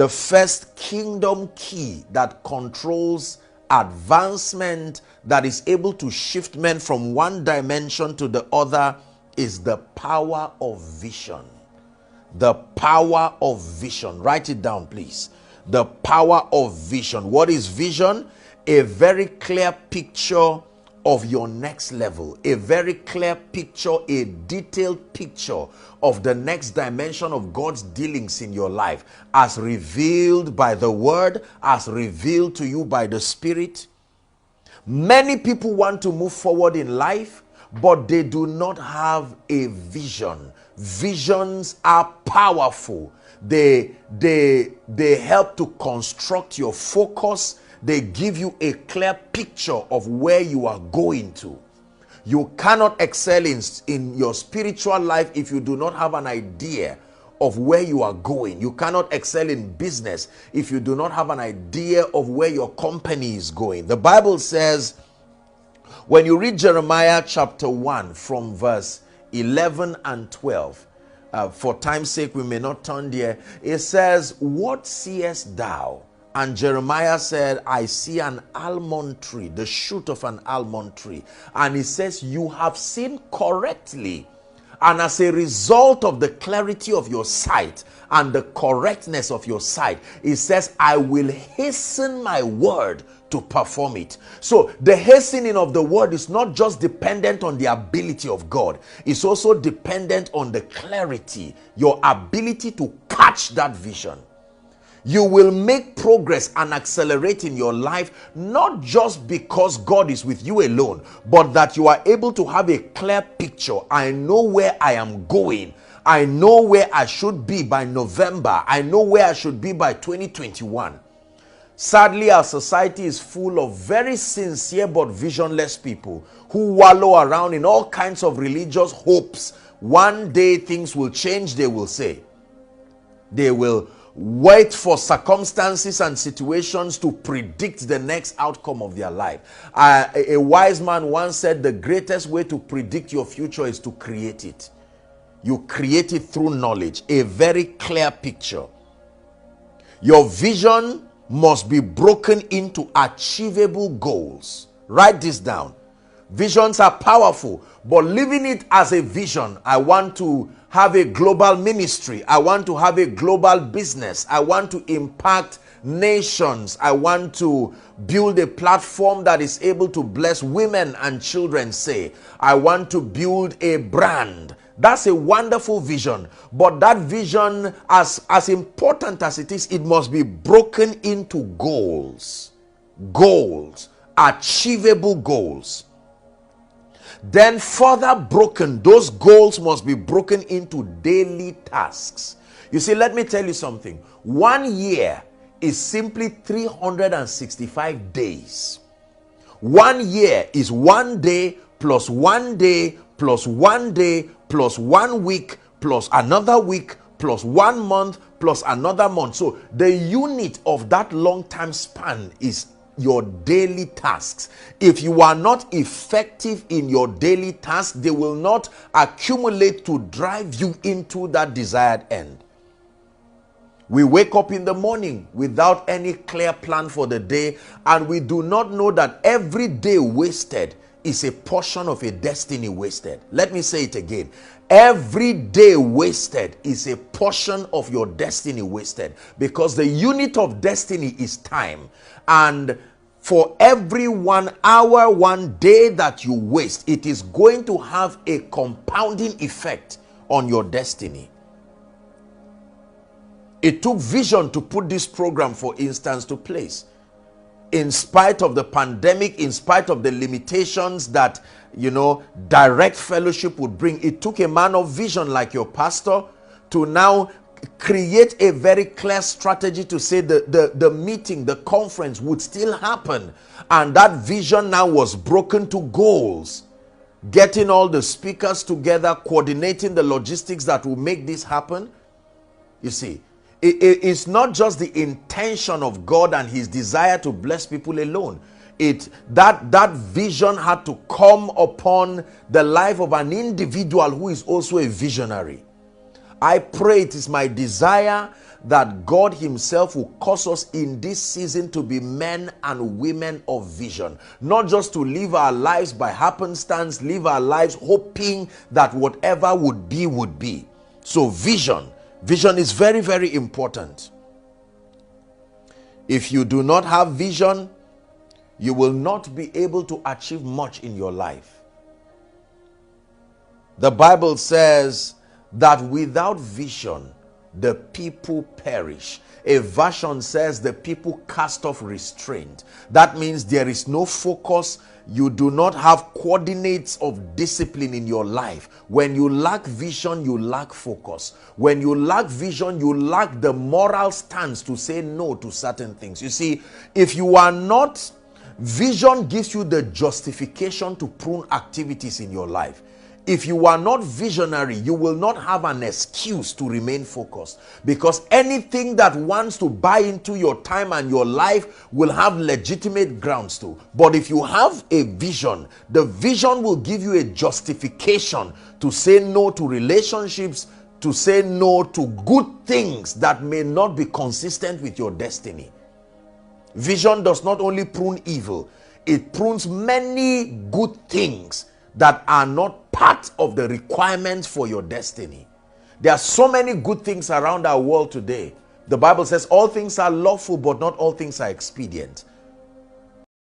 The first kingdom key that controls advancement, that is able to shift men from one dimension to the other, is the power of vision. The power of vision. Write it down, please. The power of vision. What is vision? A very clear picture of your next level, a very clear picture, a detailed picture of the next dimension of God's dealings in your life, as revealed by the word, as revealed to you by the Spirit. Many people want to move forward in life, but they do not have a vision. Visions are powerful. They help to construct your focus. They give you a clear picture of where you are going to. You cannot excel in your spiritual life if you do not have an idea of where you are going. You cannot excel in business if you do not have an idea of where your company is going. The Bible says, when you read Jeremiah chapter 1 from verse 11 and 12, for time's sake we may not turn there, it says, "What seest thou?" And Jeremiah said, "I see an almond tree, the shoot of an almond tree." And he says, "You have seen correctly. And as a result of the clarity of your sight and the correctness of your sight," he says, "I will hasten my word to perform it." So the hastening of the word is not just dependent on the ability of God. It's also dependent on the clarity, your ability to catch that vision. You will make progress and accelerate in your life, not just because God is with you alone, but that you are able to have a clear picture. I know where I am going. I know where I should be by November. I know where I should be by 2021. Sadly, our society is full of very sincere but visionless people who wallow around in all kinds of religious hopes. One day things will change, they will say. They will wait for circumstances and situations to predict the next outcome of their life. A wise man once said, the greatest way to predict your future is to create it. You create it through knowledge, a very clear picture. Your vision must be broken into achievable goals. Write this down. Visions are powerful, but living it as a vision, I want to have a global ministry. I want to have a global business. I want to impact nations. I want to build a platform that is able to bless women and children, say. I want to build a brand. That's a wonderful vision. But that vision, as important as it is, it must be broken into goals. Goals. Achievable goals. Then further broken, those goals must be broken into daily tasks. You see, let me tell you something. 1 year is simply 365 days. 1 year is 1 day plus 1 day plus 1 day plus 1 week plus another week plus 1 month plus another month. So the unit of that long time span is your daily tasks. If you are not effective in your daily tasks, they will not accumulate to drive you into that desired end. We wake up in the morning without any clear plan for the day, and we do not know that every day wasted is a portion of a destiny wasted. Let me say it again. Every day wasted is a portion of your destiny wasted, because the unit of destiny is time. And for every 1 hour, 1 day that you waste, it is going to have a compounding effect on your destiny. It took vision to put this program, for instance, to place. In spite of the pandemic, in spite of the limitations that, direct fellowship would bring, it took a man of vision like your pastor to now create a very clear strategy to say the meeting, the conference would still happen. And that vision now was broken to goals. Getting all the speakers together, coordinating the logistics that will make this happen. You see, it's not just the intention of God and his desire to bless people alone. That vision had to come upon the life of an individual who is also a visionary. I pray, it is my desire that God himself will cause us in this season to be men and women of vision. Not just to live our lives by happenstance, live our lives hoping that whatever would be, would be. So vision is very, very important. If you do not have vision, you will not be able to achieve much in your life. The Bible says that without vision, the people perish. A version says the people cast off restraint. That means there is no focus. You do not have coordinates of discipline in your life. When you lack vision, you lack focus. When you lack vision, you lack the moral stance to say no to certain things. You see, if you are not, vision gives you the justification to prune activities in your life. If you are not visionary, you will not have an excuse to remain focused, because anything that wants to buy into your time and your life will have legitimate grounds to. But if you have a vision, the vision will give you a justification to say no to relationships, to say no to good things that may not be consistent with your destiny. Vision does not only prune evil, it prunes many good things that are not part of the requirements for your destiny. There are so many good things around our world today. The Bible says all things are lawful, but not all things are expedient.